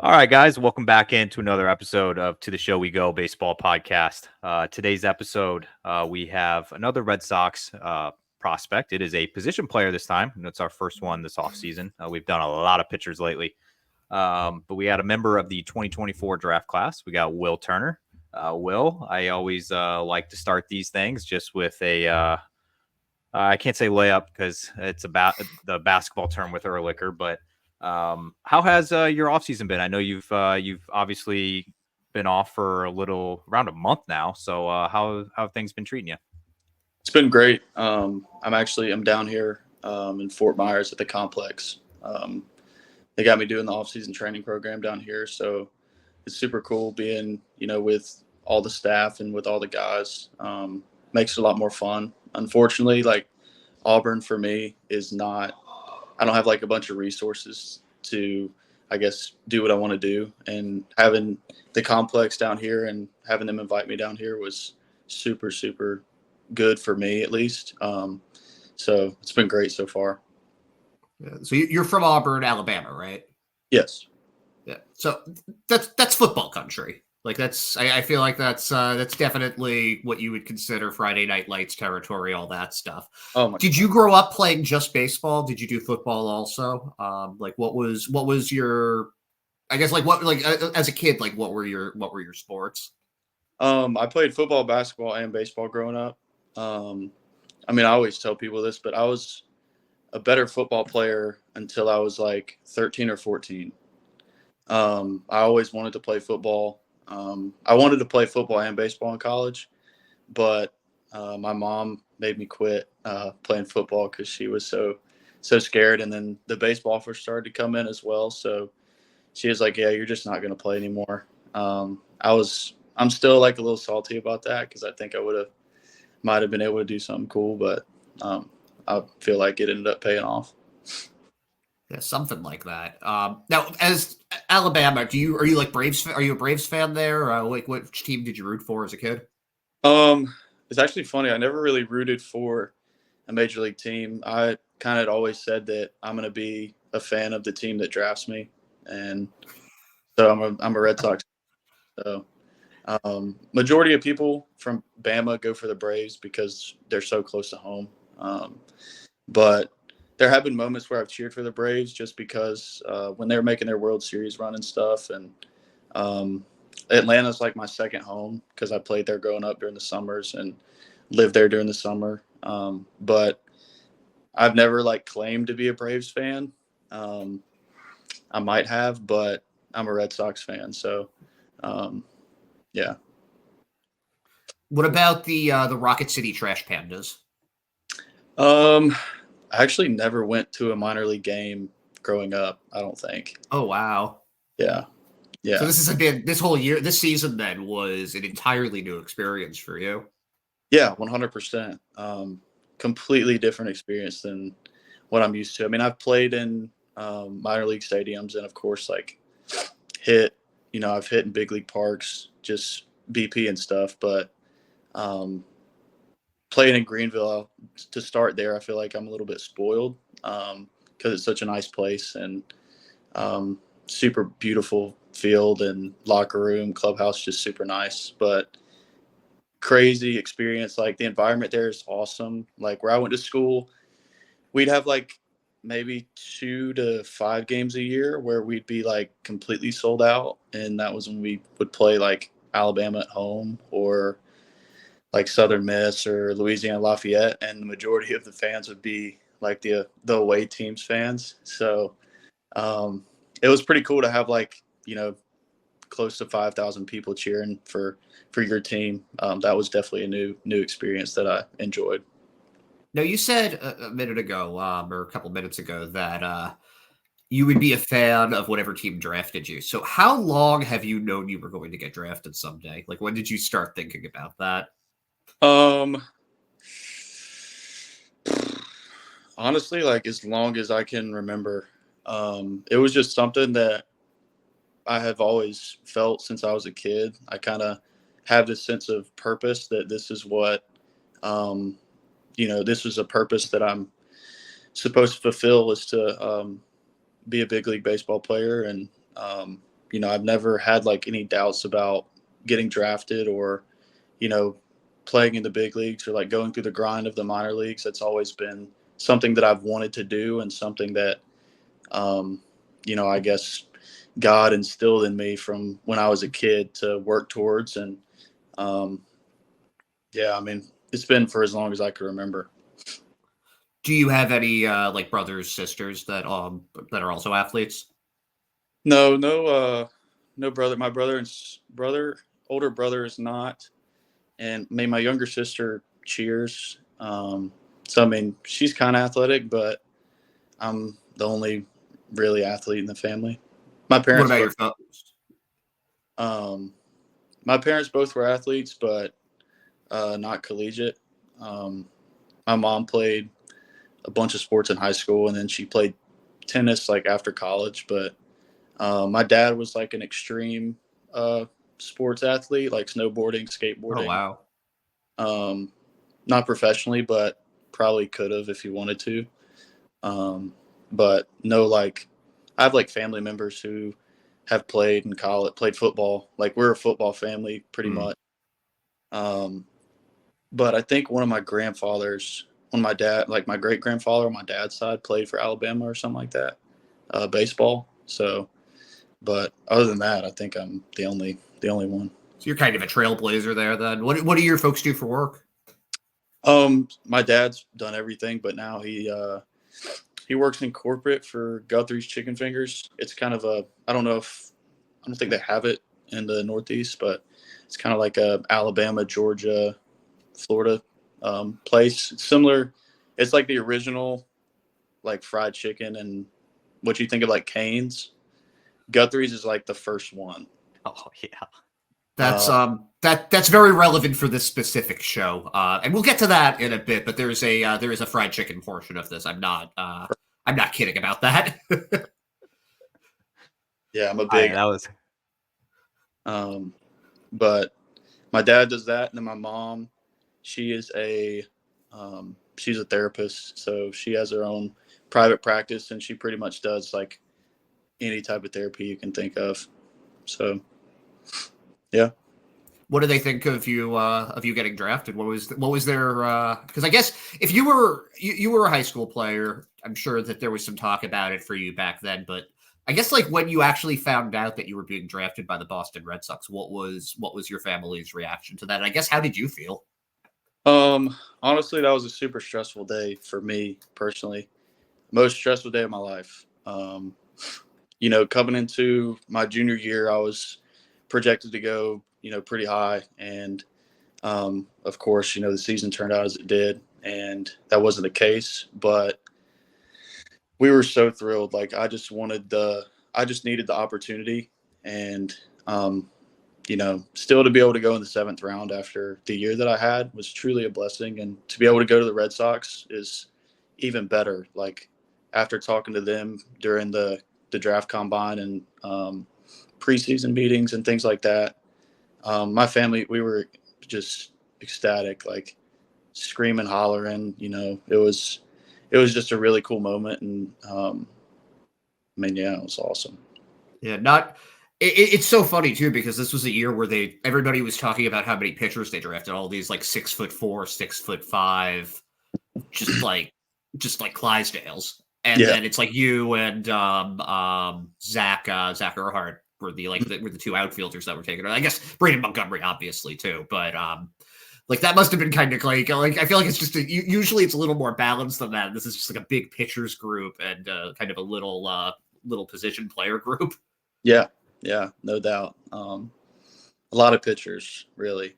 All right, guys, welcome back into another episode of To the Show We Go Baseball Podcast. Today's episode, we have another Red Sox prospect. It is a position player this time, and it's our first one this offseason. We've done a lot of pitchers lately, but we had a member of the 2024 draft class. We got Will Turner. Will, I always like to start these things just with a I can't say layup because it's about the basketball term with Ehrlicher, but how has your offseason been? I know you've obviously been off for around a month now. So how have things been treating you? It's been great. I'm down here in Fort Myers at the complex. They got me doing the off-season training program down here, so it's super cool being with all the staff and with all the guys. Makes it a lot more fun. Unfortunately, like Auburn for me is not. I don't have like a bunch of resources to, I guess, do what I want to do. And having the complex down here and having them invite me down here was super, super good for me, at least. So it's been great so far. Yeah. So you're from Auburn, Alabama, right? Yes. Yeah. So that's football country. Like I feel like that's definitely what you would consider Friday Night Lights territory, all that stuff. Did you grow up playing just baseball? Did you do football also? Like what was your, I guess as a kid, like what were your sports? I played football, basketball, and baseball growing up. I always tell people this, but I was a better football player until I was like 13 or 14. I always wanted to play football. I wanted to play football and baseball in college, but my mom made me quit playing football because she was so scared. And then the baseball offers started to come in as well. So she was like, "Yeah, you're just not going to play anymore." I'm still like a little salty about that because I think I might have been able to do something cool, but I feel like it ended up paying off. Yeah, something like that. Now, as Alabama, are you like Braves? Are you a Braves fan there? Like, which team did you root for as a kid? It's actually funny. I never really rooted for a major league team. I kind of always said that I'm going to be a fan of the team that drafts me, and so I'm a Red Sox. So, majority of people from Bama go for the Braves because they're so close to home. But there have been moments where I've cheered for the Braves just because when they were making their World Series run and stuff. And Atlanta's like my second home because I played there growing up during the summers and lived there during the summer. But I've never like claimed to be a Braves fan. I might have, but I'm a Red Sox fan. So, yeah. What about the Rocket City Trash Pandas? I actually never went to a minor league game growing up, I don't think. Oh, wow. Yeah. Yeah. So this season then was an entirely new experience for you. Yeah, 100%. Completely different experience than what I'm used to. I've played in minor league stadiums and of course like I've hit in big league parks, just BP and stuff, but playing in Greenville to start there, I feel like I'm a little bit spoiled because it's such a nice place and super beautiful field and locker room, clubhouse, just super nice. But crazy experience. Like the environment there is awesome. Like where I went to school, we'd have like maybe 2 to 5 games a year where we'd be like completely sold out. And that was when we would play like Alabama at home or like Southern Miss or Louisiana Lafayette, and the majority of the fans would be like the away team's fans. So it was pretty cool to have like close to 5,000 people cheering for your team. That was definitely a new experience that I enjoyed. Now you said a minute ago, or a couple minutes ago, that you would be a fan of whatever team drafted you. So how long have you known you were going to get drafted someday? Like when did you start thinking about that? Honestly, like as long as I can remember. It was just something that I have always felt since I was a kid. I kind of have this sense of purpose that this is what, this is a purpose that I'm supposed to fulfill is to be a big league baseball player. And, I've never had like any doubts about getting drafted or, playing in the big leagues or like going through the grind of the minor leagues. That's always been something that I've wanted to do and something that, I guess God instilled in me from when I was a kid to work towards. And it's been for as long as I can remember. Do you have any like brothers, sisters that are also athletes? No, no brother. My older brother is not. And my younger sister cheers. She's kind of athletic, but I'm the only really athlete in the family. My parents. What about your folks? My parents both were athletes, but not collegiate. My mom played a bunch of sports in high school, and then she played tennis like after college. But my dad was like an extreme sports athlete, like snowboarding, skateboarding. Oh, wow. Not professionally, but probably could have if he wanted to. But no, like I have like family members who have played in college, played football. Like we're a football family pretty much. But I think one of my grandfathers, my great grandfather on my dad's side played for Alabama or something like that, baseball. So, but other than that, I think I'm the only one. So you're kind of a trailblazer there then. What do your folks do for work? My dad's done everything, but now he works in corporate for Guthrie's Chicken Fingers. It's kind of I don't think they have it in the Northeast, but it's kind of like a Alabama, Georgia, Florida place. It's similar. It's like the original, like fried chicken and what you think of like Cane's. Guthrie's is like the first one. Oh yeah. That's very relevant for this specific show, and we'll get to that in a bit. But there is a fried chicken portion of this. I'm not kidding about that. Yeah, I'm a big. That was. But my dad does that, and then my mom, she's a therapist, so she has her own private practice, and she pretty much does like any type of therapy you can think of. So. Yeah. What do they think of you getting drafted? What was their because I guess if you were a high school player, I'm sure that there was some talk about it for you back then, but I guess like when you actually found out that you were being drafted by the Boston Red Sox, what was your family's reaction to that? And I guess how did you feel? Honestly, that was a super stressful day for me personally. Most stressful day of my life. Coming into my junior year, I was projected to go, pretty high. And, of course, the season turned out as it did, and that wasn't the case, but we were so thrilled. Like, I just needed the opportunity and, still to be able to go in the 7th round after the year that I had was truly a blessing. And to be able to go to the Red Sox is even better. Like after talking to them during the draft combine and, preseason meetings and things like that. My family, we were just ecstatic, like screaming, hollering, it was just a really cool moment. And, it was awesome. Yeah. It's so funny too, because this was a year where everybody was talking about how many pitchers they drafted, all these like 6'4", 6'5", just like Clydesdales. And then it's like you and Zach Earhart were the two outfielders that were taken. I guess Braden Montgomery obviously too, but like that must have been kind of like I feel like it's just usually it's a little more balanced than that. This is just like a big pitchers group and kind of a little position player group. Yeah, no doubt. A lot of pitchers really,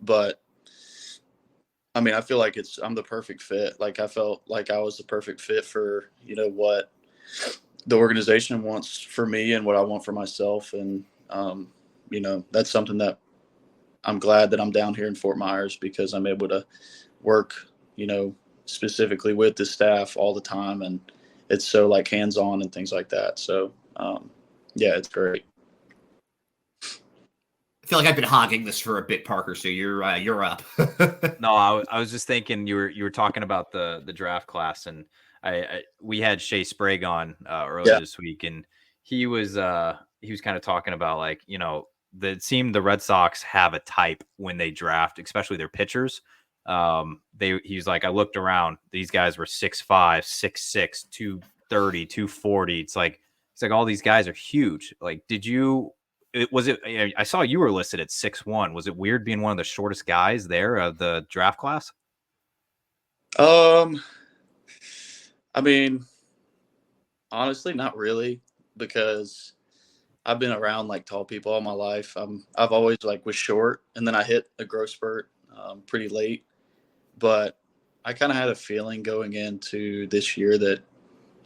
but I feel like I'm the perfect fit. Like I felt like I was the perfect fit for what the organization wants for me and what I want for myself. And, that's something that I'm glad that I'm down here in Fort Myers because I'm able to work, specifically with the staff all the time. And it's so like hands-on and things like that. So, it's great. I feel like I've been hogging this for a bit, Parker. So you're up. No, I was just thinking you were talking about the draft class, and we had Shea Sprague on earlier this week, and he was kind of talking about like, it seemed the Red Sox have a type when they draft, especially their pitchers. He's like, I looked around, these guys were 6'5", 6'6", 230, 240. It's like all these guys are huge. Like, I saw you were listed at 6'1". Was it weird being one of the shortest guys there of the draft class? I mean, honestly, not really, because I've been around like tall people all my life. I've always like was short, and then I hit a growth spurt pretty late. But I kind of had a feeling going into this year that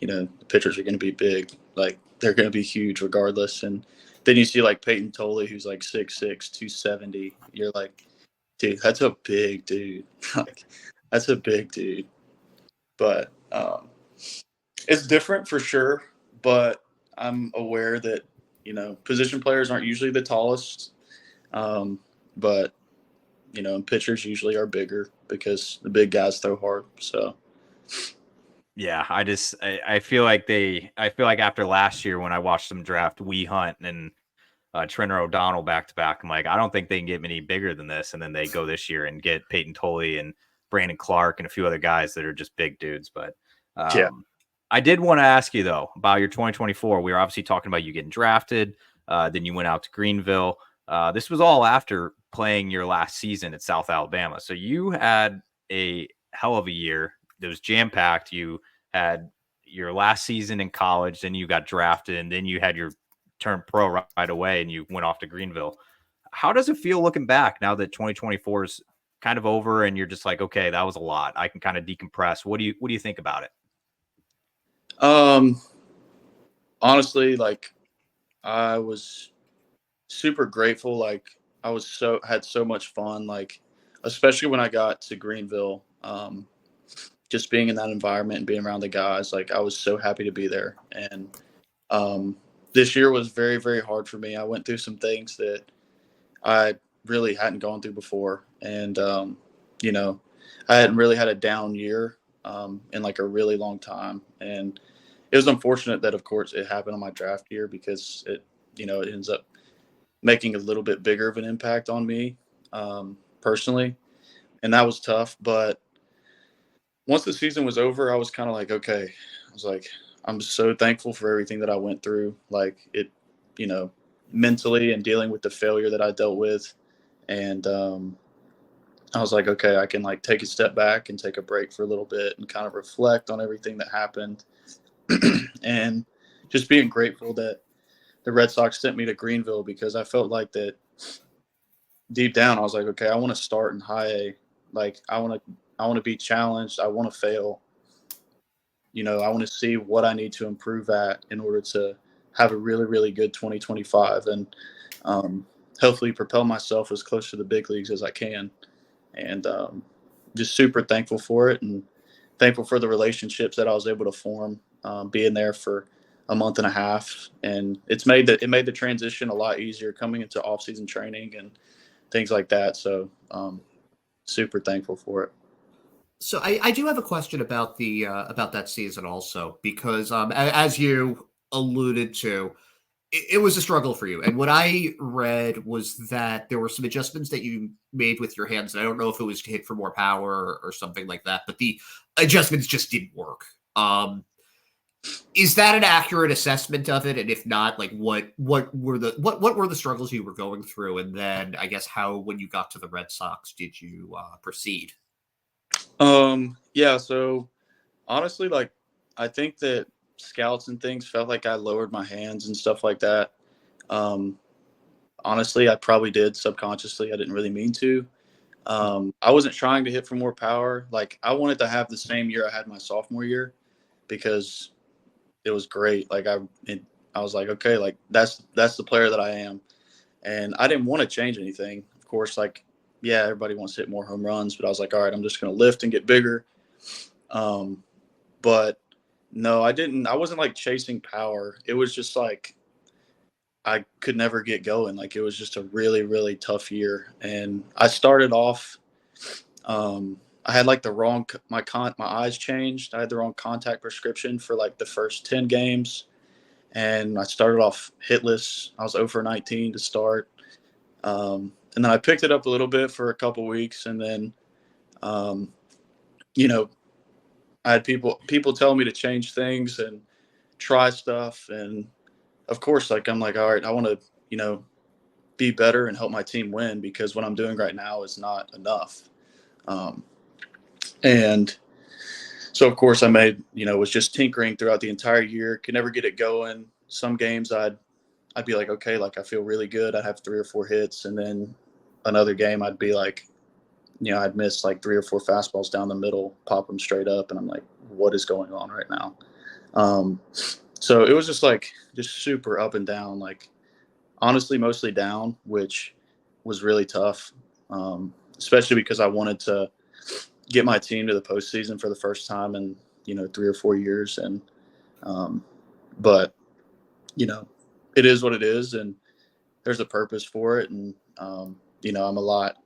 the pitchers are going to be big, like they're going to be huge regardless. And then you see like Peyton Tolley, who's like 6'6", 270. You're like, dude, that's a big dude. Like, that's a big dude. But it's different for sure. But I'm aware that position players aren't usually the tallest, but and pitchers usually are bigger because the big guys throw hard. So. Yeah, I feel like after last year when I watched them draft Wee Hunt and Trenter O'Donnell back to back, I'm like, I don't think they can get any bigger than this. And then they go this year and get Peyton Tolley and Brandon Clark and a few other guys that are just big dudes. But yeah. I did want to ask you though about your 2024. We were obviously talking about you getting drafted. Then you went out to Greenville. This was all after playing your last season at South Alabama. So you had a hell of a year. It was jam-packed. You had your last season in college, then you got drafted, and then you had your turn pro right away, and you went off to Greenville. How does it feel looking back now that 2024 is kind of over and you're just like, okay, that was a lot. I can kind of decompress. What do you think about it? Honestly, like I was super grateful. Like I had so much fun, like especially when I got to Greenville. Just being in that environment and being around the guys, like I was so happy to be there. And this year was very, very hard for me. I went through some things that I really hadn't gone through before. And, I hadn't really had a down year in like a really long time. And it was unfortunate that, of course, it happened on my draft year because it ends up making a little bit bigger of an impact on me personally. And that was tough. But once the season was over, I was kind of like, okay, I was like, I'm so thankful for everything that I went through. Like it, mentally and dealing with the failure that I dealt with. And I was like, okay, I can like take a step back and take a break for a little bit and kind of reflect on everything that happened. And just being grateful that the Red Sox sent me to Greenville because I felt like that deep down, I was like, okay, I want to start in high A. Like I want to be challenged. I want to fail. I want to see what I need to improve at in order to have a really, really good 2025 and hopefully propel myself as close to the big leagues as I can. And just super thankful for it and thankful for the relationships that I was able to form being there for a month and a half. And it made the transition a lot easier coming into off-season training and things like that. So super thankful for it. So I do have a question about about that season also, because as you alluded to, it was a struggle for you. And what I read was that there were some adjustments that you made with your hands. And I don't know if it was to hit for more power or something like that, but the adjustments just didn't work. Is that an accurate assessment of it? And if not, like what were the struggles you were going through? And then I guess how, when you got to the Red Sox, did you proceed? Yeah, so honestly, like I think that scouts and things felt like I lowered my hands and stuff like that. Honestly, I probably did subconsciously. I didn't really mean to. I wasn't trying to hit for more power. Like I wanted to have the same year I had my sophomore year because it was great. Like I was like, okay, like that's the player that I am. And I didn't want to change anything. Of course, like, yeah, everybody wants to hit more home runs, but I was like, all right, I'm just going to lift and get bigger. But no, I wasn't like chasing power. It was just like, I could never get going. Like it was just a really, really tough year. And I started off, I had like the wrong, my eyes changed. I had the wrong contact prescription for like the first 10 games. and I started off hitless. I was 0 for 19 to start. And then I picked it up a little bit for a couple weeks, and then, you know, I had people tell me to change things and try stuff. And of course, like, I'm like, all right, I want to, be better and help my team win, because what I'm doing right now is not enough. And so, of course, I was just tinkering throughout the entire year, could never get it going. Some games I'd be like, okay, like I feel really good. I'd have 3 or 4 hits. And then another game I'd be like, I'd miss like 3 or 4 fastballs down the middle, pop them straight up. And I'm like, what is going on right now? So it was just super up and down, like honestly, mostly down, which was really tough. Especially because I wanted to get my team to the postseason for the first time in, 3 or 4 years. And, but, it is what it is, and there's a purpose for it. And, I'm a lot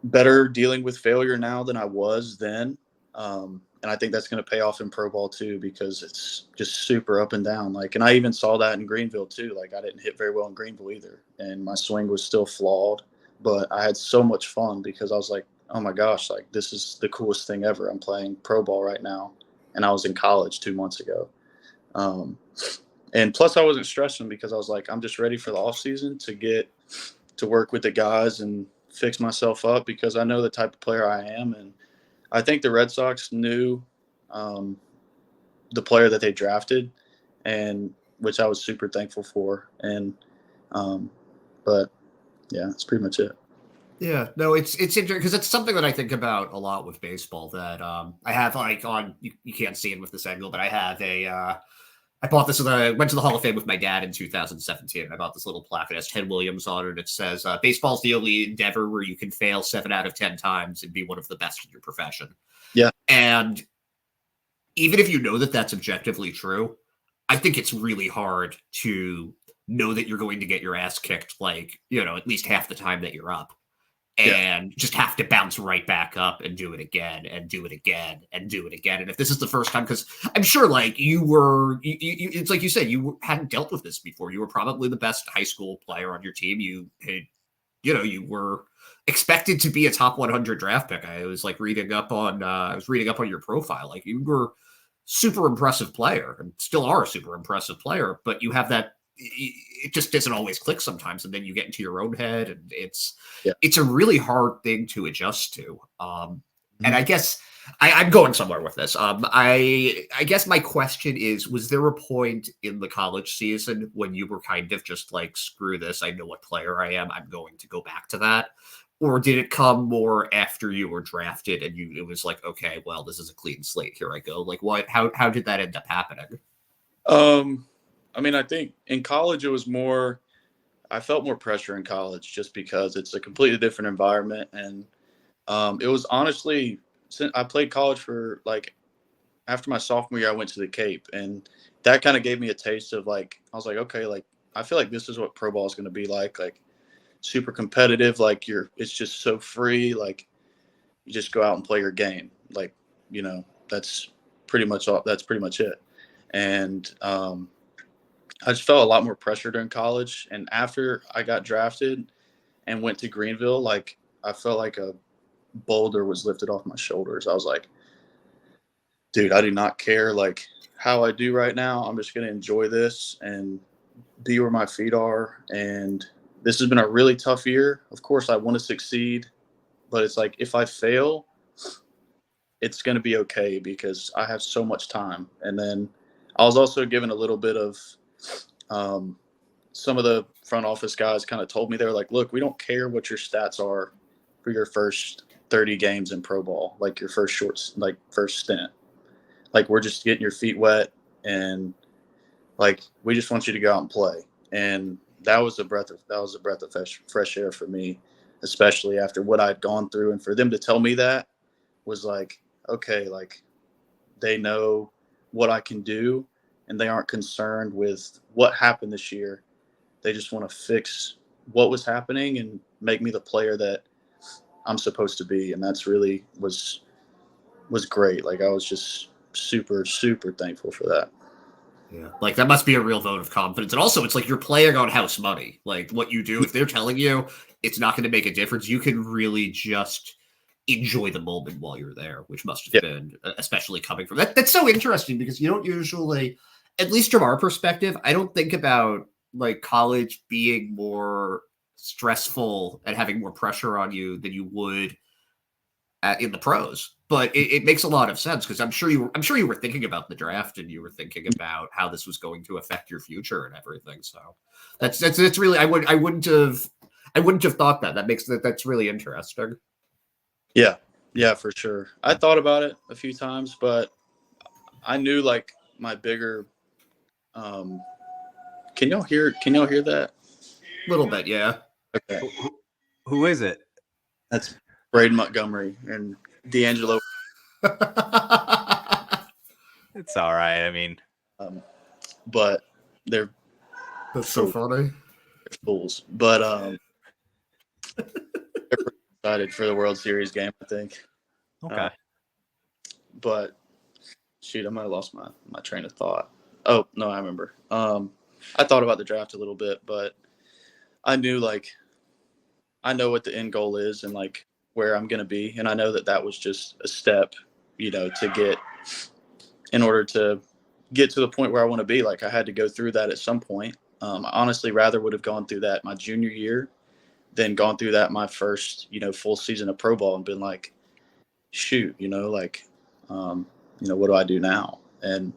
better dealing with failure now than I was then. And I think that's going to pay off in pro ball too, because it's just super up and down. Like, and I even saw that in Greenville too. Like, I didn't hit very well in Greenville either, and my swing was still flawed, but I had so much fun because I was like, oh my gosh, like this is the coolest thing ever. I'm playing pro ball right now. And I was in college 2 months ago. And plus I wasn't stressing because I was like, I'm just ready for the off season to get to work with the guys and fix myself up, because I know the type of player I am. And I think the Red Sox knew the player that they drafted, and which I was super thankful for. And but yeah, that's pretty much it. Yeah, no, it's interesting because it's something that I think about a lot with baseball, that I have like on, you can't see it with this angle, but I have I bought this went to the Hall of Fame with my dad in 2017. I bought this little plaque that has Ted Williams on it, and it says, baseball's the only endeavor where you can fail 7 out of 10 times and be one of the best in your profession. Yeah. And even if you know that that's objectively true, I think it's really hard to know that you're going to get your ass kicked, like, at least half the time that you're up. And just have to bounce right back up and do it again and do it again and do it again. And if this is the first time, because I'm sure like it's like you said, you hadn't dealt with this before. You were probably the best high school player on your team. You were expected to be a top 100 draft pick. I was like reading up on your profile. Like, you were super impressive player and still are a super impressive player, but you have that, it just doesn't always click sometimes, and then you get into your own head, and it's a really hard thing to adjust to. And I guess I'm going somewhere with this. I guess my question is, was there a point in the college season when you were kind of just like, screw this, I know what player I am, I'm going to go back to that? Or did it come more after you were drafted and it was like, okay, well, this is a clean slate, here I go? Like, how did that end up happening? I mean, I think in college it was more, I felt more pressure in college just because it's a completely different environment. And it was honestly, since I played college for like, after my sophomore year, I went to the Cape, and that kind of gave me a taste of like, I was like, okay, like I feel like this is what pro ball is going to be like super competitive. Like it's just so free. Like you just go out and play your game. Like, that's pretty much it. And, I just felt a lot more pressure during college. And after I got drafted and went to Greenville, like I felt like a boulder was lifted off my shoulders. I was like, dude, I do not care like how I do right now. I'm just going to enjoy this and be where my feet are. And this has been a really tough year. Of course, I want to succeed, but it's like, if I fail, it's going to be okay because I have so much time. And then I was also given a little bit of, some of the front office guys kind of told me, they were like, look, we don't care what your stats are for your first 30 games in pro ball, like your first stint. Like, we're just getting your feet wet, and like, we just want you to go out and play. And that was a breath of fresh air for me, especially after what I'd gone through. And for them to tell me that was like, okay, like they know what I can do, and they aren't concerned with what happened this year. They just want to fix what was happening and make me the player that I'm supposed to be. And that's really was great. Like, I was just super, super thankful for that. Yeah, like that must be a real vote of confidence. And also, it's like you're playing on house money. Like what you do, if they're telling you it's not going to make a difference, you can really just enjoy the moment while you're there, which must have been, especially coming from that. That's so interesting because you don't usually, at least from our perspective, I don't think about like college being more stressful and having more pressure on you than you would in the pros. But it makes a lot of sense because I'm sure you were thinking about the draft and you were thinking about how this was going to affect your future and everything. So that's really I wouldn't have thought that. That's really interesting. Yeah, for sure. I thought about it a few times, but I knew like my bigger. Can y'all hear that? A little bit, yeah. Okay. Who is it? That's Braden Montgomery and D'Angelo. It's all right. I mean, but they're that's so funny. They're fools, but they're pretty excited for the World Series game, I think. Okay. But shoot, I might have lost my train of thought. Oh no, I remember. I thought about the draft a little bit, but I knew I know what the end goal is and like where I'm going to be. And I know that was just a step, in order to get to the point where I want to be. Like I had to go through that at some point. I honestly rather would have gone through that my junior year than gone through that my first, full season of pro ball and been like, shoot, what do I do now? And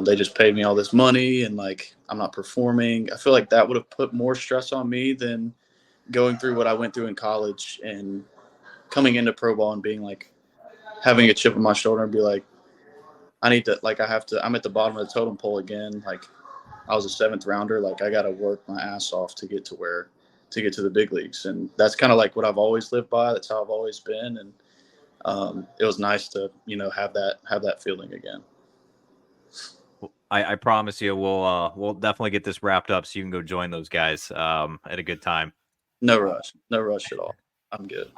they just paid me all this money and like I'm not performing. I feel like that would have put more stress on me than going through what I went through in college and coming into pro ball and being like having a chip on my shoulder and be like, I'm at the bottom of the totem pole again. Like I was a 7th rounder. Like I got to work my ass off to get to the big leagues. And that's kind of like what I've always lived by. That's how I've always been. And it was nice to, have that feeling again. I promise you, we'll definitely get this wrapped up so you can go join those guys at a good time. No rush at all. I'm good.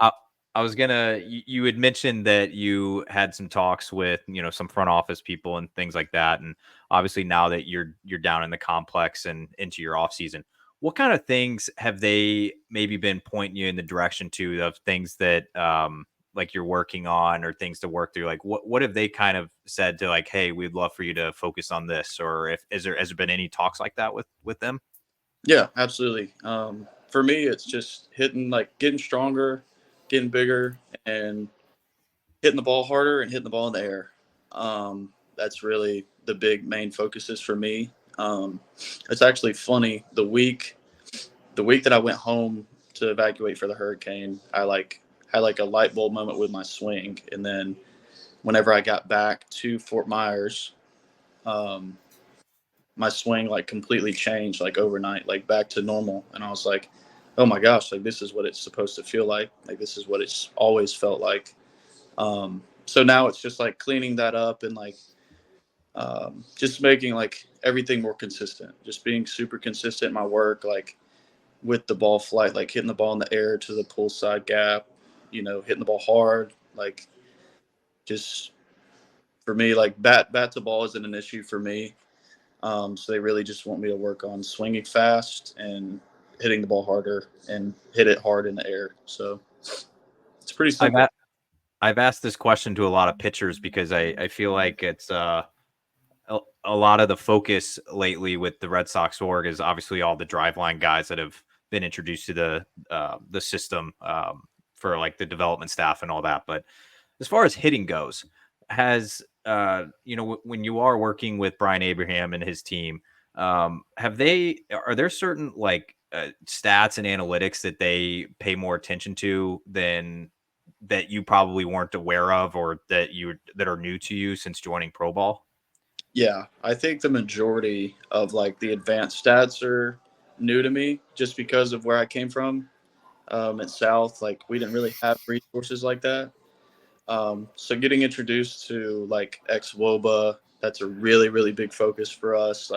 I was you had mentioned that you had some talks with, some front office people and things like that. And obviously now that you're down in the complex and into your off season, what kind of things have they maybe been pointing you in the direction to of things that, like you're working on or things to work through? Like what have they kind of said to like, hey, we'd love for you to focus on this? Or has there been any talks like that with them? Yeah, absolutely. For me, it's just getting stronger, getting bigger, and hitting the ball harder and hitting the ball in the air. That's really the big main focuses for me. It's actually funny. The week that I went home to evacuate for the hurricane, I had a light bulb moment with my swing, and then whenever I got back to Fort Myers, my swing completely changed overnight, back to normal. And I was like, oh my gosh, this is what it's supposed to feel like. This is what it's always felt like. So now it's just cleaning that up and just making everything more consistent, just being super consistent in my work, with the ball flight, hitting the ball in the air to the pull side gap, hitting the ball hard, just for me, bat to ball isn't an issue for me. So they really just want me to work on swinging fast and hitting the ball harder and hit it hard in the air. So it's pretty simple. I've asked this question to a lot of pitchers because I feel like it's a lot of the focus lately with the Red Sox org is obviously all the driveline guys that have been introduced to the system for the development staff and all that. But as far as hitting goes, when you are working with Brian Abraham and his team, are there certain stats and analytics that they pay more attention to than that you probably weren't aware of or that are new to you since joining pro ball? Yeah, I think the majority of the advanced stats are new to me just because of where I came from. At South, we didn't really have resources like that. So getting introduced to ex-WOBA, that's a really, really big focus for us.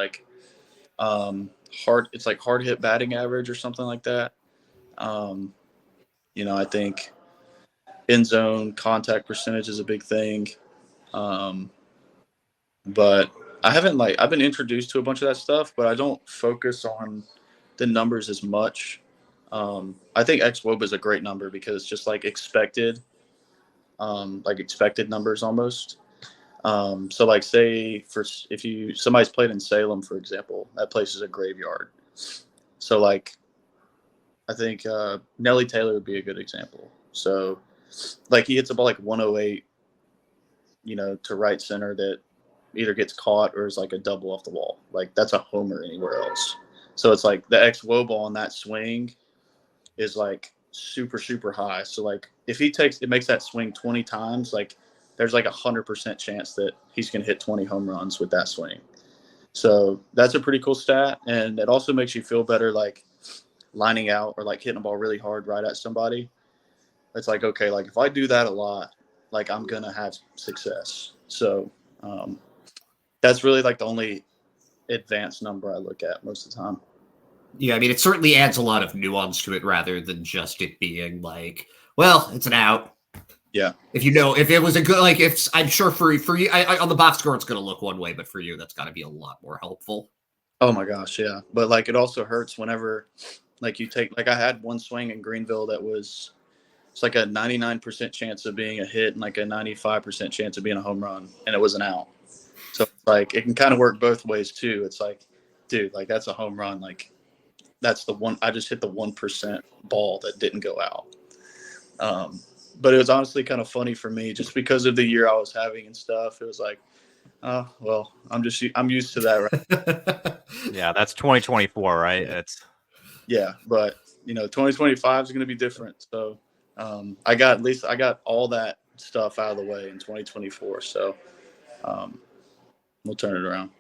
It's hard hit batting average or something like that. I think end zone contact percentage is a big thing. But I've been introduced to a bunch of that stuff, but I don't focus on the numbers as much. I think xWOB is a great number because it's just like expected numbers almost. So like say if somebody's played in Salem, for example, that place is a graveyard. So like I think Nelly Taylor would be a good example. So like he hits a ball like 108, to right center that either gets caught or is like a double off the wall. Like that's a homer anywhere else. So it's like the xWOB on that swing is like super, super high. So like if it makes that swing 20 times, like there's like 100% chance that he's going to hit 20 home runs with that swing. So that's a pretty cool stat. And it also makes you feel better, like lining out or like hitting a ball really hard right at somebody. It's like, okay, like if I do that a lot, like I'm going to have success. So that's really like the only advanced number I look at most of the time. Yeah, I mean, it certainly adds a lot of nuance to it rather than just it being like, well, it's an out. Yeah. If it was a good, like, if I'm sure for you, on the box score, it's going to look one way, but for you, that's got to be a lot more helpful. Oh my gosh, yeah. But like, it also hurts whenever, like, you take, like, I had one swing in Greenville that it's like a 99% chance of being a hit and like a 95% chance of being a home run, and it was an out. So like, it can kind of work both ways too. It's like, dude, like that's a home run. Like that's the one, I just hit the 1% ball that didn't go out. But it was honestly kind of funny for me just because of the year I was having and stuff. It was like, well, I'm used to that. Right? Yeah. That's 2024, right? Yeah. But 2025 is going to be different. So I got all that stuff out of the way in 2024. So we'll turn it around.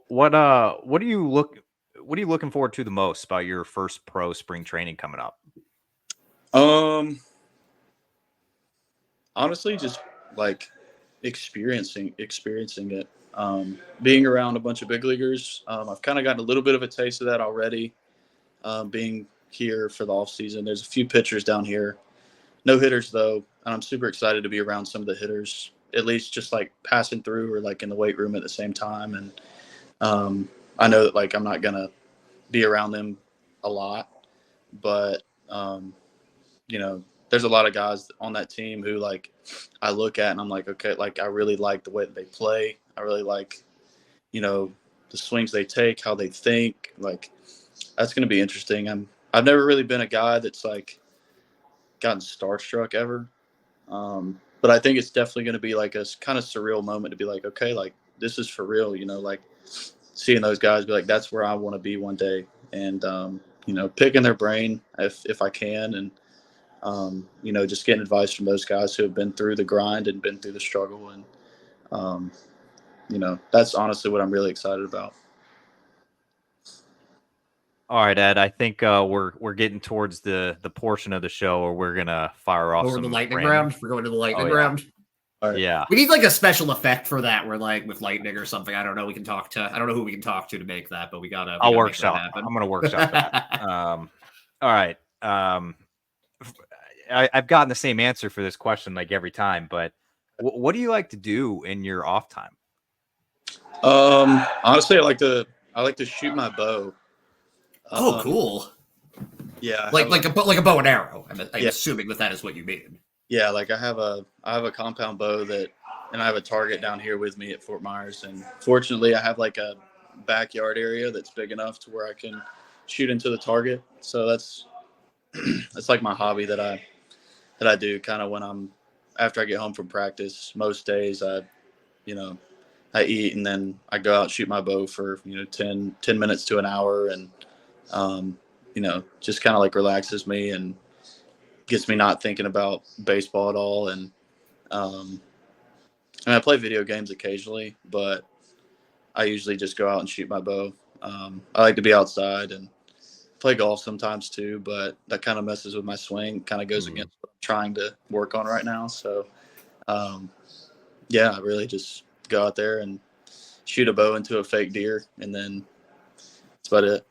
What are you looking forward to the most about your first pro spring training coming up? Honestly, just like experiencing it. Being around a bunch of big leaguers, I've kind of gotten a little bit of a taste of that already. Being here for the offseason, there's a few pitchers down here, no hitters though, and I'm super excited to be around some of the hitters, at least just like passing through or like in the weight room at the same time. And I know that like I'm not gonna be around them a lot, but there's a lot of guys on that team who like I look at and I'm like, okay, like I really like the way that they play. I really like, the swings they take, how they think. Like that's going to be interesting. I've never really been a guy that's like gotten starstruck ever. But I think it's definitely going to be like a kind of surreal moment to be like, okay, like this is for real, like seeing those guys be like, that's where I want to be one day. And, picking their brain if I can. And, just getting advice from those guys who have been through the grind and been through the struggle. And, that's honestly what I'm really excited about. All right, Ed, I think we're getting towards the portion of the show where we're going to fire off over the lightning round. We're going to the lightning round. All right. Yeah. We need like a special effect for that. We're like with lightning or something. I don't know. I don't know who we can talk to make that, but I'll workshop. I'm going to workshop that. All right. I've gotten the same answer for this question like every time, but what do you like to do in your off time? Honestly, I like to shoot my bow. Oh, cool. Yeah. Like a bow and arrow. I'm assuming that is what you mean. Yeah. Like I have a compound bow and I have a target down here with me at Fort Myers. And fortunately I have like a backyard area that's big enough to where I can shoot into the target. So that's like my hobby that I do kind of after I get home from practice. Most days I eat and then I go out and shoot my bow for 10 minutes to an hour, and just kind of like relaxes me and gets me not thinking about baseball at all. And I play video games occasionally, but I usually just go out and shoot my bow. I like to be outside and play golf sometimes too, but that kind of messes with my swing, kind of goes against what I'm trying to work on right now. So I really just go out there and shoot a bow into a fake deer, and then that's about it.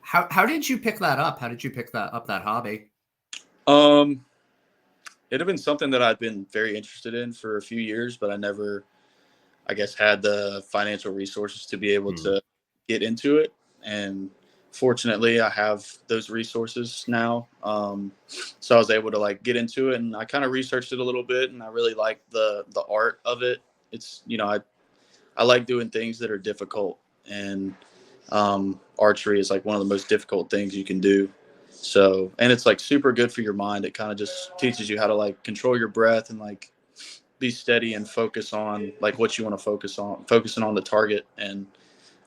How did you pick that up? How did you pick that hobby? It had been something that I'd been very interested in for a few years, but I I guess, had the financial resources to be able to get into it. And fortunately, I have those resources now. So I was able to like get into it, and I kind of researched it a little bit, and I really like the art of it. It's, I like doing things that are difficult, and archery is like one of the most difficult things you can do. So, and it's like super good for your mind. It kind of just teaches you how to like control your breath and like be steady and focus on like what you want to focusing on the target. And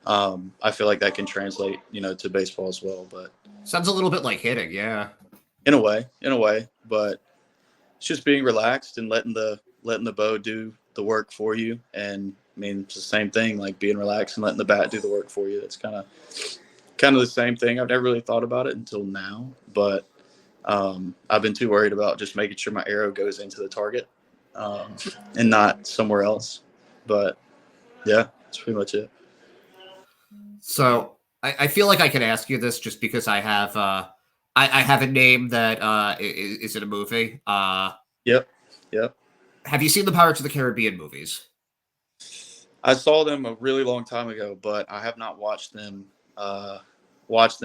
I feel like that can translate, to baseball as well. But sounds a little bit like hitting, yeah. In a way, but it's just being relaxed and letting the bow do the work for you. And I mean, it's the same thing, like being relaxed and letting the bat do the work for you. It's kind of the same thing. I've never really thought about it until now, but I've been too worried about just making sure my arrow goes into the target and not somewhere else. But yeah, that's pretty much it. So I feel like I can ask you this just because I have I have a name that is in a movie. Yep. Have you seen the Pirates of the Caribbean movies? I saw them a really long time ago, but I have not watched them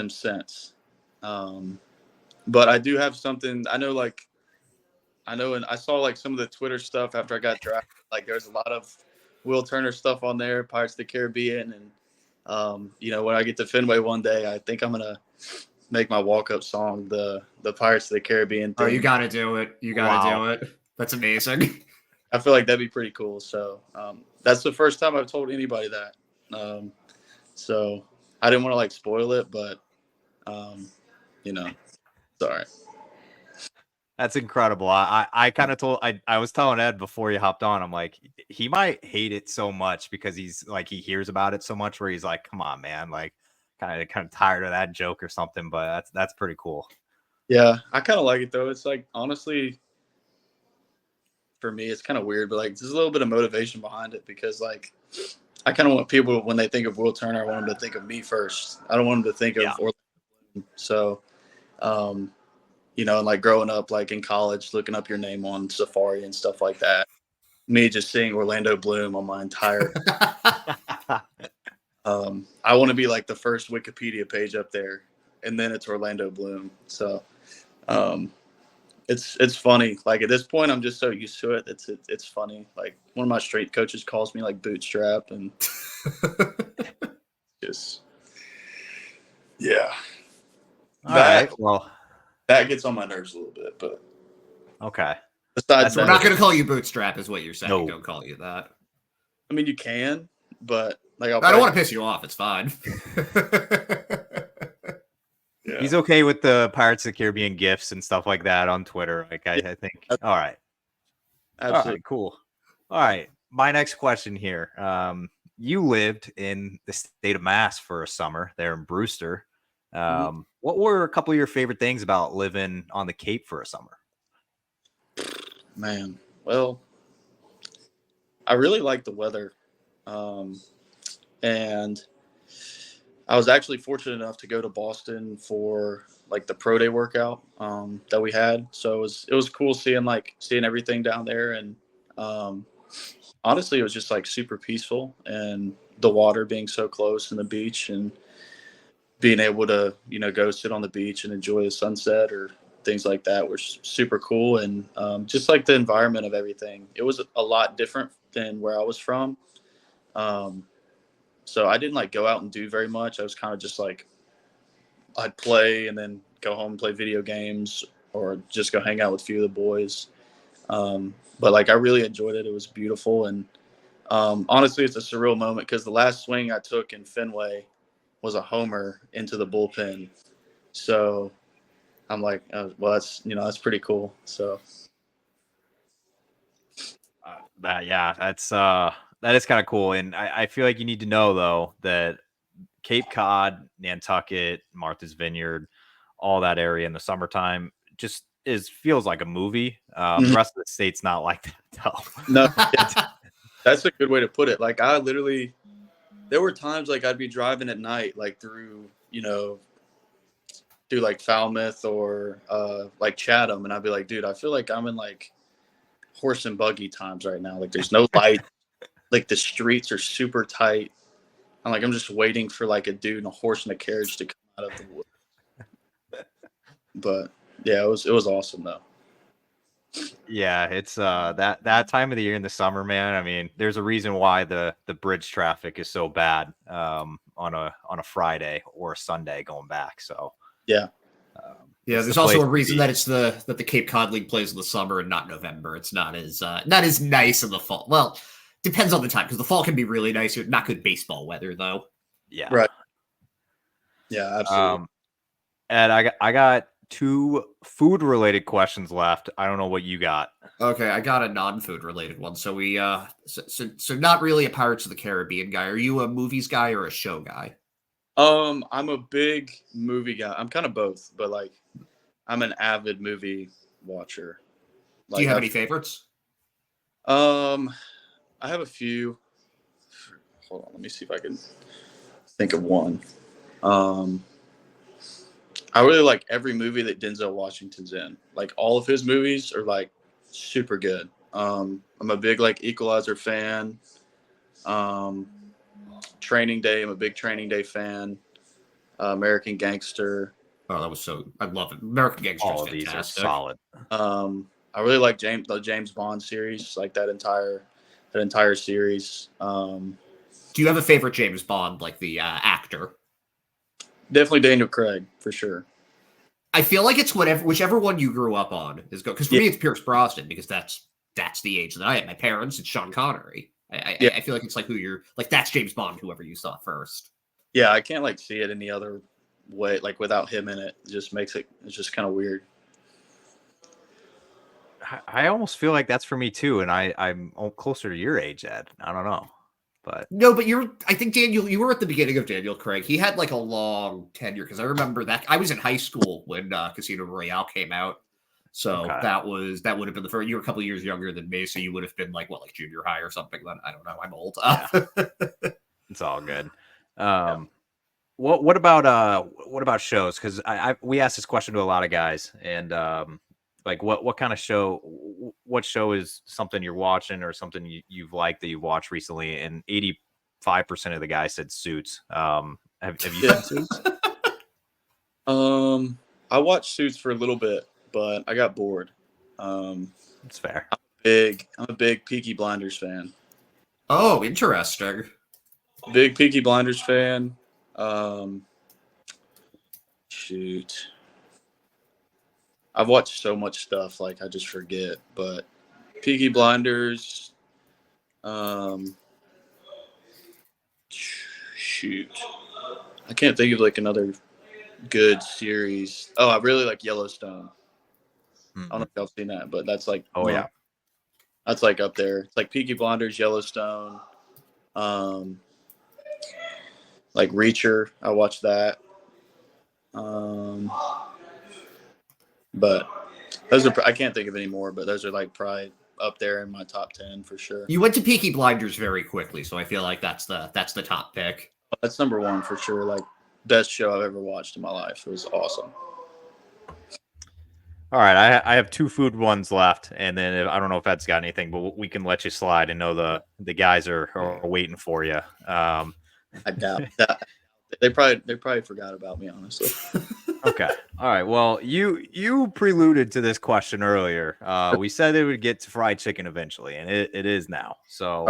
since. But I do have something. I know, and I saw like some of the Twitter stuff after I got drafted. Like there's a lot of Will Turner stuff on there, Pirates of the Caribbean, and when I get to Fenway one day, I think I'm gonna make my walk-up song the Pirates of the Caribbean thing. Oh, you got to do it. You got to do it. That's amazing. I feel like that'd be pretty cool. So that's the first time I've told anybody that. So I didn't want to like spoil it, but sorry. That's incredible. I kind of I was telling Ed before you hopped on, I'm like, he might hate it so much because he's like, he hears about it so much where he's like, come on, man, like kind of tired of that joke or something, but that's pretty cool. Yeah. I kind of like it though. It's like, honestly, for me, it's kind of weird, but like there's a little bit of motivation behind it because like, I kind of want people, when they think of Will Turner, I want them to think of me first. I don't want them to think of Orlando Bloom. So, and like growing up, like in college, looking up your name on Safari and stuff like that. Me just seeing Orlando Bloom on my entire. I want to be like the first Wikipedia page up there, and then it's Orlando Bloom. So, it's funny. Like at this point, I'm just so used to it. It's funny. Like one of my strength coaches calls me like Bootstrap, and just yeah. All right. Well, that gets on my nerves a little bit, but okay. Besides that, we're not going to call you Bootstrap, is what you're saying. No. Don't call you that. I mean, you can, but like I don't want to piss you off. It's fine. Yeah. He's okay with the Pirates of the Caribbean gifts and stuff like that on Twitter. Like I think. All right. Absolutely. All right, cool. All right. My next question here. You lived in the state of Mass for a summer there in Brewster. What were a couple of your favorite things about living on the Cape for a summer? Man, well, I really like the weather. And I was actually fortunate enough to go to Boston for like the pro day workout that we had. So it was cool seeing everything down there. And honestly, it was just like super peaceful, and the water being so close and the beach and being able to, go sit on the beach and enjoy the sunset or things like that were super cool. And just like the environment of everything, it was a lot different than where I was from. So I didn't like go out and do very much. I was kind of just like, I'd play and then go home and play video games or just go hang out with a few of the boys. But like, I really enjoyed it. It was beautiful. And honestly, it's a surreal moment because the last swing I took in Fenway was a homer into the bullpen. So I'm like, well, that's pretty cool. So. That is kind of cool. And I feel like you need to know, though, that Cape Cod, Nantucket, Martha's Vineyard, all that area in the summertime just feels like a movie. The rest of the state's not like that, though. No, that's a good way to put it. Like, there were times like I'd be driving at night, like through like Falmouth or like Chatham, and I'd be like, dude, I feel like I'm in like horse and buggy times right now. Like there's no light. like the streets are super tight. I'm just waiting for like a dude and a horse and a carriage to come out of the wood. But yeah, it was awesome though. Yeah, it's that time of the year in the summer, man. I mean, there's a reason why the bridge traffic is so bad on a Friday or a Sunday going back. So yeah. There's also a reason that the Cape Cod League plays in the summer and not November. It's not as nice in the fall. Well, depends on the time because the fall can be really nice. Not good baseball weather though. Yeah. Right. Yeah, absolutely. Um, Ed, I got 2 food related questions left. I don't know what you got. Okay, I got a non-food related one. So we so not really a Pirates of the Caribbean guy. Are you a movies guy or a show guy? I'm a big movie guy. I'm kind of both, but like I'm an avid movie watcher. Do you have any favorites? I have a few. Hold on, let me see if I can think of one. I really like every movie that Denzel Washington's in. Like all of his movies are like super good. I'm a big like Equalizer fan. Training Day, I'm a big Training Day fan. American Gangster. Oh, that was I love it. American Gangster. All of these are solid. I really like the James Bond series, like that entire series. Do you have a favorite James Bond, like the actor? Definitely Daniel Craig for sure. I feel like it's whichever one you grew up on is good. Because for me, it's Pierce Brosnan because that's the age that I had. My parents, it's Sean Connery. I feel like it's like who you're like. That's James Bond, whoever you saw first. Yeah, I can't like see it any other way. Like without him in it, it just makes it's just kind of weird. I almost feel like that's for me too, and I'm closer to your age, Ed. I don't know, but no, but I think Daniel, you were at the beginning of Daniel Craig. He had like a long tenure because I remember that I was in high school when Casino Royale came out, so okay. that would have been the first. You were a couple of years younger than me, so you would have been like junior high or something. Then I don't know. I'm old. Yeah. It's all good. What about shows? Because we asked this question to a lot of guys, and like what kind of show? What show is something you're watching or something you've liked that you've watched recently? And 85% of the guys said Suits. Have you seen Suits? I watched Suits for a little bit, but I got bored. That's fair. I'm a big Peaky Blinders fan. Oh, interesting. Big Peaky Blinders fan. Shoot. I've watched so much stuff, like I just forget. But Peaky Blinders. Shoot. I can't think of like another good series. Oh, I really like Yellowstone. I don't know if y'all seen that, but that's like yeah. That's like up there. It's like Peaky Blinders, Yellowstone. Like Reacher, I watched that. But those are I can't think of any more, but those are like probably up there in my top 10 for sure. You went to Peaky Blinders very quickly, so I feel like that's the top pick. That's number 1 for sure. Like best show I've ever watched in my life. It was awesome. All right, I have 2 food ones left, and then I don't know if Ed's got anything, but we can let you slide and know the guys are waiting for you. I doubt that. They probably forgot about me, honestly. Okay. All right. Well, you preluded to this question earlier. We said it would get to fried chicken eventually, and it is now. So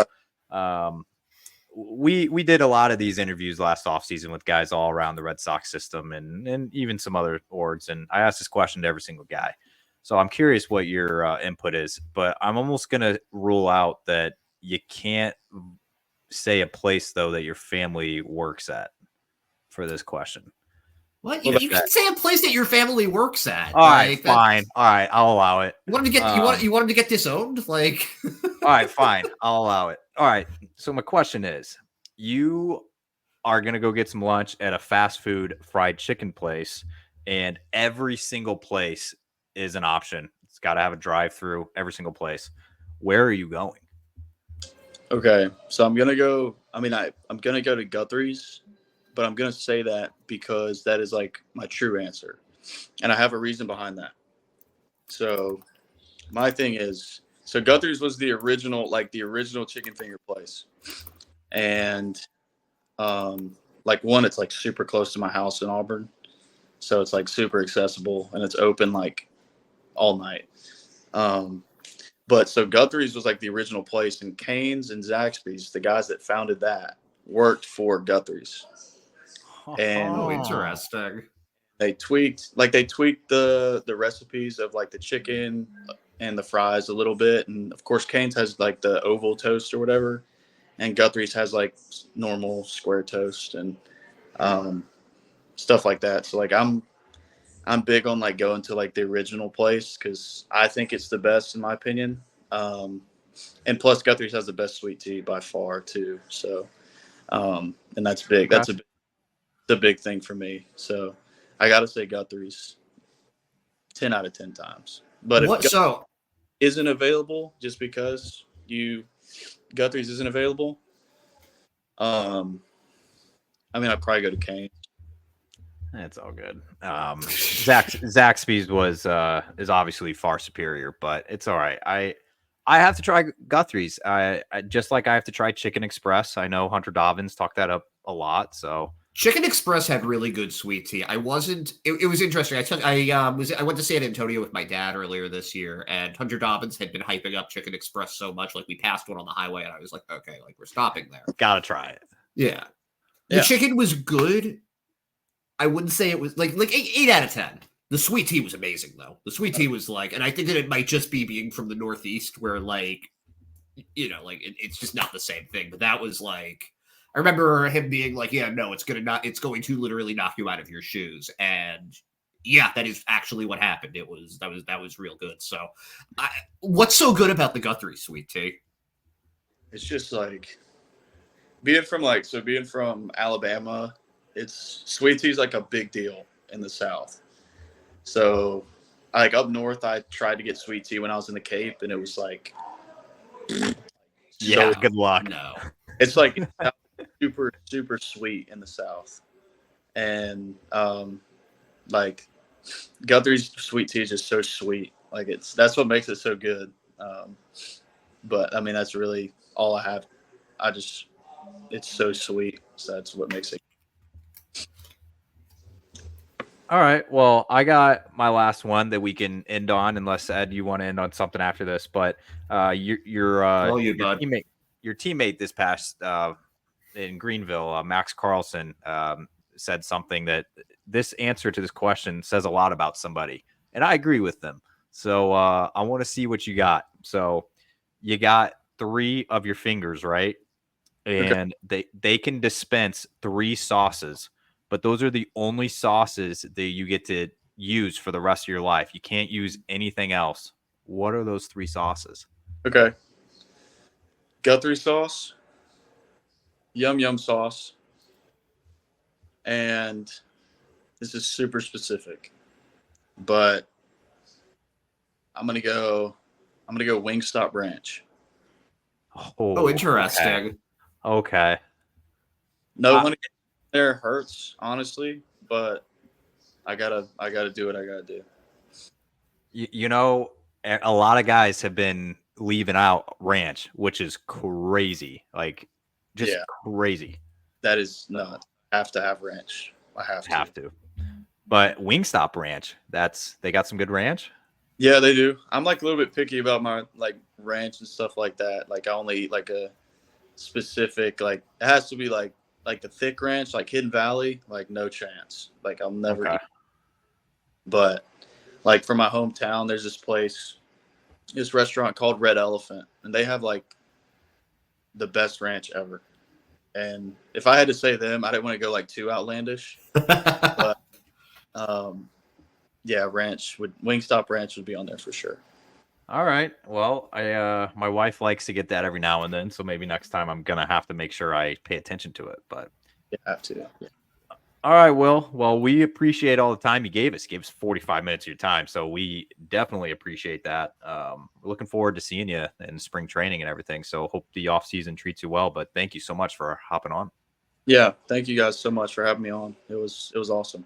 we did a lot of these interviews last offseason with guys all around the Red Sox system and even some other orgs. And I asked this question to every single guy. So I'm curious what your input is, but I'm almost going to rule out that you can't say a place, though, that your family works at for this question. What? You can say a place that your family works at. All right, fine. All right, I'll allow it. You want him to get disowned? Like all right, fine. I'll allow it. All right. So my question is, you are going to go get some lunch at a fast food fried chicken place, and every single place is an option. It's got to have a drive-through, every single place. Where are you going? Okay. So I'm going to go, I'm going to go to Guthrie's, but I'm going to say that because that is like my true answer. And I have a reason behind that. So my thing is So Guthrie's was the original chicken finger place. And like one, it's like super close to my house in Auburn. So it's like super accessible and it's open like all night. But so Guthrie's was like the original place, and Canes and Zaxby's, the guys that founded that, worked for Guthrie's. And interesting. They tweaked the recipes of like the chicken and the fries a little bit. And of course Canes has like the oval toast or whatever. And Guthrie's has like normal square toast and stuff like that. So like I'm big on like going to like the original place because I think it's the best in my opinion. And plus Guthrie's has the best sweet tea by far too. So and that's big. That's a big thing for me. So I gotta say Guthrie's 10 out of 10 times. But if Guthrie's isn't available just because Guthrie's isn't available, I mean I'd probably go to Cane's. It's all good. Zaxby's is obviously far superior, but it's all right. I have to try Guthrie's. I just like I have to try Chicken Express. I know Hunter Dobbins talked that up a lot. So Chicken Express had really good sweet tea. It was interesting. I went to San Antonio with my dad earlier this year, and Hunter Dobbins had been hyping up Chicken Express so much. Like we passed one on the highway, and I was like, okay, like we're stopping there. Gotta try it. Yeah, the chicken was good. I wouldn't say it was like 8 out of 10. The sweet tea was amazing though. The sweet tea was like, and I think that it might just be being from the Northeast where like, you know, like it's just not the same thing. But that was like, I remember him being like, yeah, no, it's going to literally knock you out of your shoes. And yeah, that is actually what happened. That was real good. So what's so good about the Guthrie sweet tea? It's just like being from Alabama, it's sweet tea is like a big deal in the South. So like up north, I tried to get sweet tea when I was in the Cape and it was like, good luck. No, it's like super, super sweet in the South. And like Guthrie's sweet tea is just so sweet. Like that's what makes it so good. But I mean, that's really all I have. It's so sweet. So that's what makes it. All right. Well, I got my last one that we can end on, unless Ed, you want to end on something after this. But your teammate this past in Greenville, Max Carlson, said something that this answer to this question says a lot about somebody, and I agree with them. So I want to see what you got. So you got 3 of your fingers, right? And they can dispense 3 sauces. But those are the only sauces that you get to use for the rest of your life. You can't use anything else. What are those 3 sauces? Okay. Guthrie sauce, yum yum sauce, and this is super specific, but I'm gonna go Wingstop Ranch. Oh, interesting. Okay. No one there hurts, honestly, but I gotta do what I gotta do. You know, a lot of guys have been leaving out ranch, which is crazy. Like, just crazy. That is not. I have to have ranch. I have to. But Wingstop Ranch, they got some good ranch. Yeah, they do. I'm like a little bit picky about my like ranch and stuff like that. Like I only eat like a specific, like it has to be like the thick ranch, like Hidden Valley, like no chance. Like I'll never eat. But like from my hometown, there's this restaurant called Red Elephant, and they have like the best ranch ever. And if I had to say them, I didn't want to go like too outlandish. But yeah, Wingstop Ranch would be on there for sure. All right. Well, my wife likes to get that every now and then, so maybe next time I'm gonna have to make sure I pay attention to it. But you have to. Yeah. All right, Will. Well, we appreciate all the time you gave us. You gave us 45 minutes of your time, so we definitely appreciate that. We're looking forward to seeing you in spring training and everything. So hope the off season treats you well. But thank you so much for hopping on. Yeah, thank you guys so much for having me on. It was awesome.